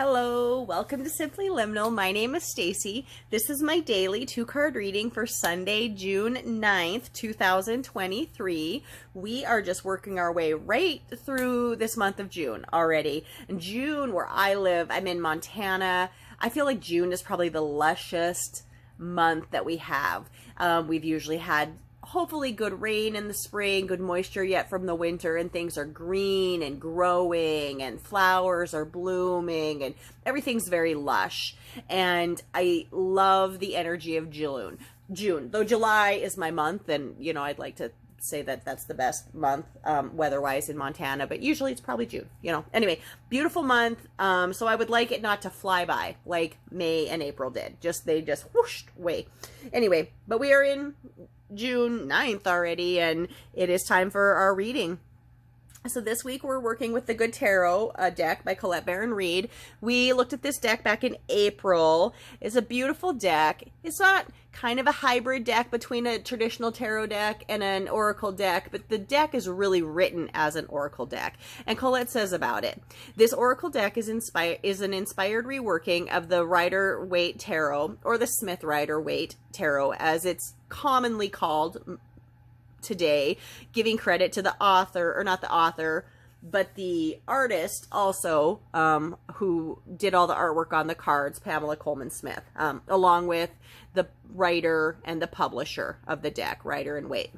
Hello, welcome to Simply Liminal. My name is Stacy. This is my daily 2-card reading for Sunday, June 9th, 2023. We are just working our way right through this month of June already. In June, where I live, I'm in Montana. I feel like June is probably the lushest month that we have. We've usually had hopefully good rain in the spring, good moisture yet from the winter, and things are green and growing and flowers are blooming and everything's very lush. And I love the energy of June. Though July is my month, and I'd like to say that that's the best month weather-wise in Montana, but usually it's probably June. Anyway, beautiful month. So I would like it not to fly by like May and April did. They just whooshed away. Anyway, but we are in June 9th already, and it is time for our reading. So this week we're working with the Good Tarot deck by Colette Baron Reid. We looked at this deck back in April. It's a beautiful deck. It's not kind of a hybrid deck between a traditional tarot deck and an oracle deck, but the deck is really written as an oracle deck. And Colette says about it, this oracle deck is an inspired reworking of the Rider-Waite Tarot, or the Smith Rider-Waite Tarot as it's commonly called today, giving credit to the author, or not the author, but the artist also, who did all the artwork on the cards, Pamela Coleman Smith, along with the writer and the publisher of the deck, Rider and Waite.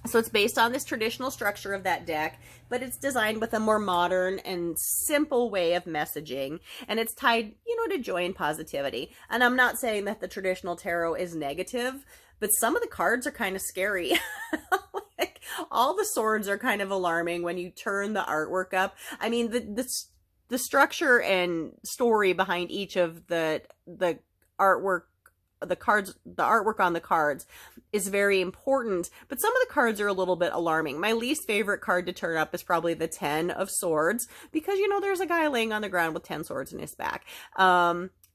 So it's based on this traditional structure of that deck, but it's designed with a more modern and simple way of messaging, and it's tied, to joy and positivity. And I'm not saying that the traditional tarot is negative, but some of the cards are kind of scary. Like, all the swords are kind of alarming when you turn the artwork up. I mean, the structure and story behind each of the artwork, the artwork on the cards is very important, but some of the cards are a little bit alarming. My least favorite card to turn up is probably the 10 of Swords, because there's a guy laying on the ground with 10 swords in his back.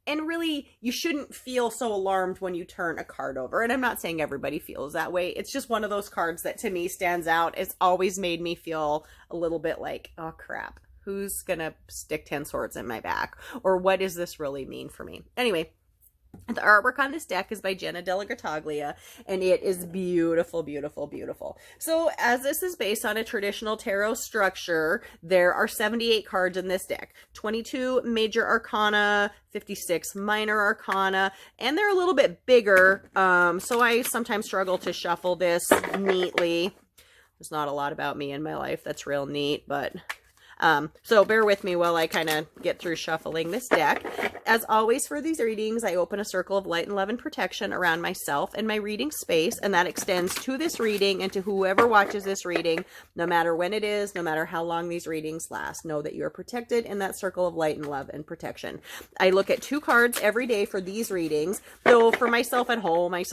And really, you shouldn't feel so alarmed when you turn a card over. And I'm not saying everybody feels that way. It's just one of those cards that to me stands out. It's always made me feel a little bit like, oh crap, who's gonna stick 10 swords in my back? Or what does this really mean for me? Anyway, the artwork on this deck is by Jenna Della Grataglia, and it is beautiful, beautiful, beautiful. So as this is based on a traditional tarot structure, there are 78 cards in this deck, 22 major arcana, 56 minor arcana, and they're a little bit bigger, so I sometimes struggle to shuffle this neatly. There's not a lot about me in my life that's real neat, but so bear with me while I kind of get through shuffling this deck. As always for these readings, I open a circle of light and love and protection around myself and my reading space, and that extends to this reading and to whoever watches this reading, no matter when it is, no matter how long these readings last. Know that you are protected in that circle of light and love and protection. I look at 2 cards every day for these readings, though for myself at home, I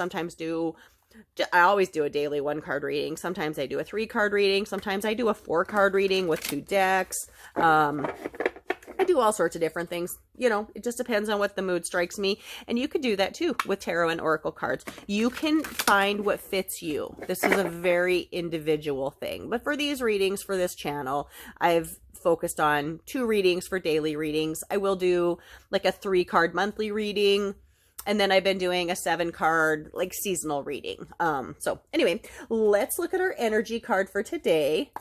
always do a daily 1-card reading. Sometimes I do a 3-card reading. Sometimes I do a 4-card reading with 2 decks. I do all sorts of different things. It just depends on what the mood strikes me. And you could do that too with tarot and oracle cards. You can find what fits you. This is a very individual thing. But for these readings for this channel, I've focused on 2 readings for daily readings. I will do like a 3-card monthly reading. And then I've been doing a 7-card like seasonal reading. So anyway, let's look at our energy card for today.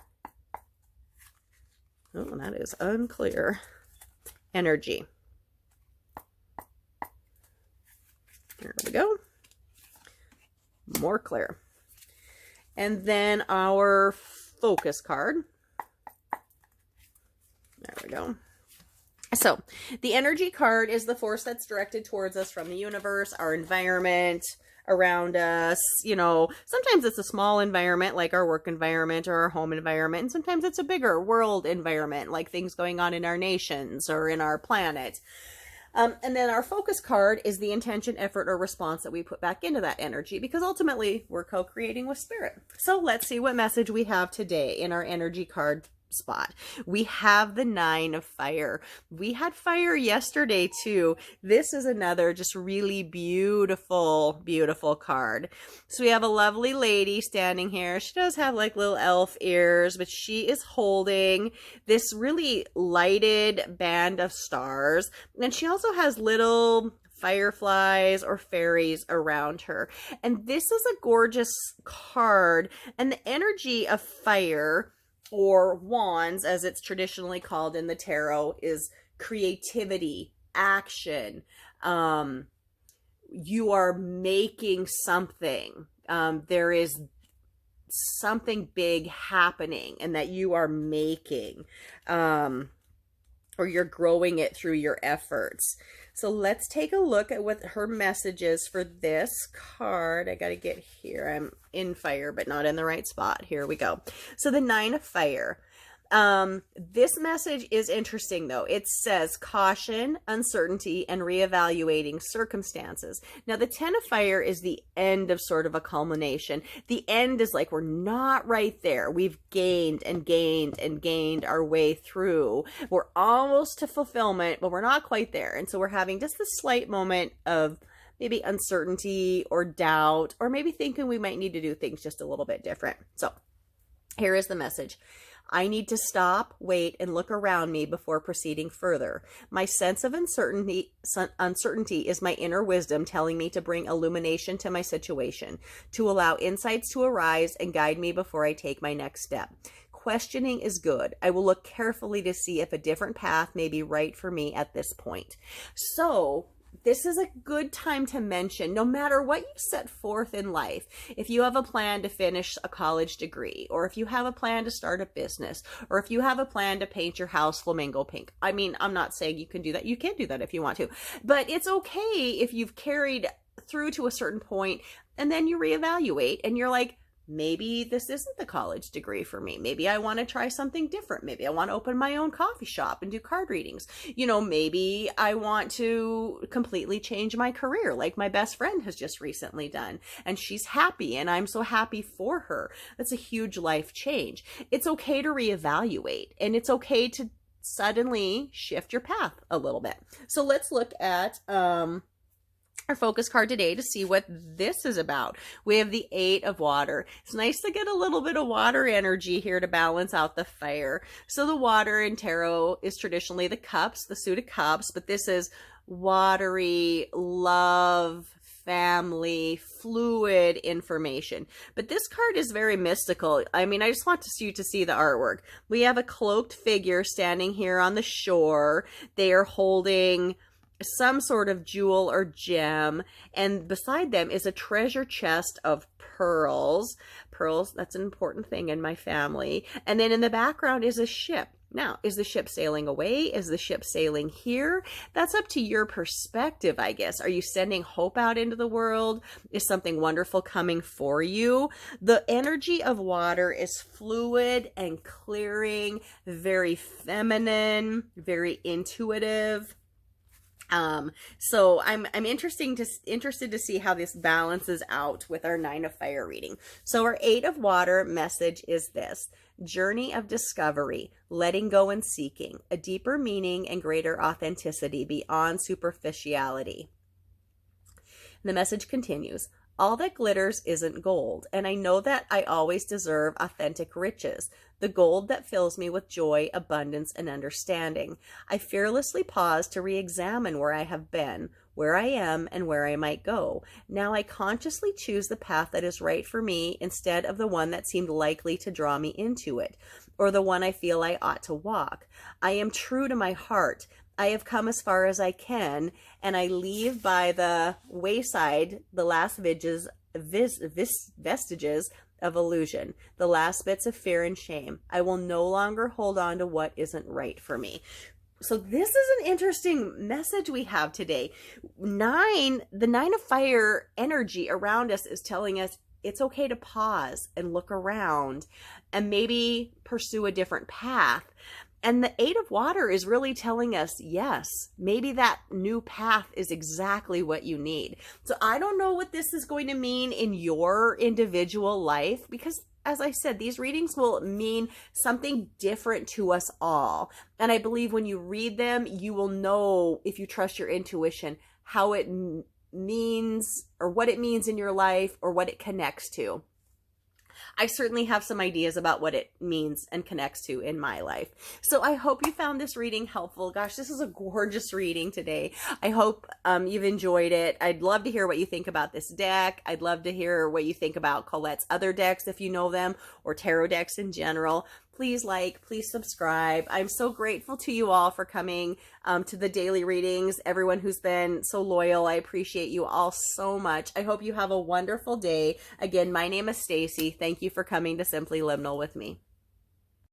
Oh, that is unclear. Energy. There we go. More clear. And then our focus card. There we go. So the energy card is the force that's directed towards us from the universe, our environment around us. Sometimes it's a small environment like our work environment or our home environment, and sometimes it's a bigger world environment like things going on in our nations or in our planet. And then our focus card is the intention, effort, or response that we put back into that energy, because ultimately we're co-creating with spirit. So let's see what message we have today in our energy card spot. We have the 9 of fire. We had fire yesterday too. This is another just really beautiful, beautiful card. So we have a lovely lady standing here. She does have like little elf ears, but she is holding this really lighted band of stars. And she also has little fireflies or fairies around her. And this is a gorgeous card. And the energy of fire, or wands, as it's traditionally called in the tarot, is creativity, action. You are making something. There is something big happening and that you are making, or you're growing it through your efforts. So let's take a look at what her message is for this card. I got to get here. I'm in fire, but not in the right spot. Here we go. So the 9 of fire. This message is interesting though. It says caution, uncertainty, and reevaluating circumstances. Now the 10 of fire is the end of sort of a culmination. The end is like we're not right there. We've gained and gained and gained our way through. We're almost to fulfillment, but we're not quite there. And so we're having just this slight moment of maybe uncertainty or doubt, or maybe thinking we might need to do things just a little bit different. So here is the message. I need to stop, wait, and look around me before proceeding further. My sense of uncertainty is my inner wisdom telling me to bring illumination to my situation, to allow insights to arise and guide me before I take my next step. Questioning is good. I will look carefully to see if a different path may be right for me at this point. So this is a good time to mention, no matter what you set forth in life, if you have a plan to finish a college degree, or if you have a plan to start a business, or if you have a plan to paint your house flamingo pink. I mean, I'm not saying you can do that. You can do that if you want to, but it's okay if you've carried through to a certain point and then you reevaluate and you're like, maybe this isn't the college degree for me. Maybe I want to try something different. Maybe I want to open my own coffee shop and do card readings. You know, maybe I want to completely change my career like my best friend has just recently done. And she's happy and I'm so happy for her. That's a huge life change. It's okay to reevaluate and it's okay to suddenly shift your path a little bit. So let's look at our focus card today to see what this is about. We have the 8 of water. It's nice to get a little bit of water energy here to balance out the fire. So the water in tarot is traditionally the cups, the suit of cups, but this is watery, love, family, fluid information. But this card is very mystical. I mean, I just want you to see the artwork. We have a cloaked figure standing here on the shore. They are holding some sort of jewel or gem, and beside them is a treasure chest of pearls. Pearls, that's an important thing in my family. And then in the background is a ship. Now, is the ship sailing away? Is the ship sailing here? That's up to your perspective, I guess. Are you sending hope out into the world? Is something wonderful coming for you? The energy of water is fluid and clearing, very feminine, very intuitive. So I'm interested to see how this balances out with our 9 of fire reading. So our 8 of water message is this: journey of discovery, letting go and seeking, a deeper meaning and greater authenticity beyond superficiality. The message continues. All that glitters isn't gold, and I know that I always deserve authentic riches, the gold that fills me with joy, abundance, and understanding. I fearlessly pause to re-examine where I have been, where I am, and where I might go. Now I consciously choose the path that is right for me instead of the one that seemed likely to draw me into it, or the one I feel I ought to walk. I am true to my heart. I have come as far as I can, and I leave by the wayside the last vestiges of illusion, the last bits of fear and shame. I will no longer hold on to what isn't right for me. So this is an interesting message we have today. The 9 of fire energy around us is telling us it's okay to pause and look around and maybe pursue a different path. And the 8 of water is really telling us, yes, maybe that new path is exactly what you need. So I don't know what this is going to mean in your individual life, because as I said, these readings will mean something different to us all. And I believe when you read them, you will know, if you trust your intuition, how it means, or what it means in your life, or what it connects to. I certainly have some ideas about what it means and connects to in my life. So I hope you found this reading helpful. Gosh, this is a gorgeous reading today. I hope you've enjoyed it. I'd love to hear what you think about this deck. I'd love to hear what you think about Colette's other decks, if you know them, or tarot decks in general. Please like, please subscribe. I'm so grateful to you all for coming to the daily readings. Everyone who's been so loyal, I appreciate you all so much. I hope you have a wonderful day. Again, my name is Stacy. Thank you for coming to Simply Liminal with me.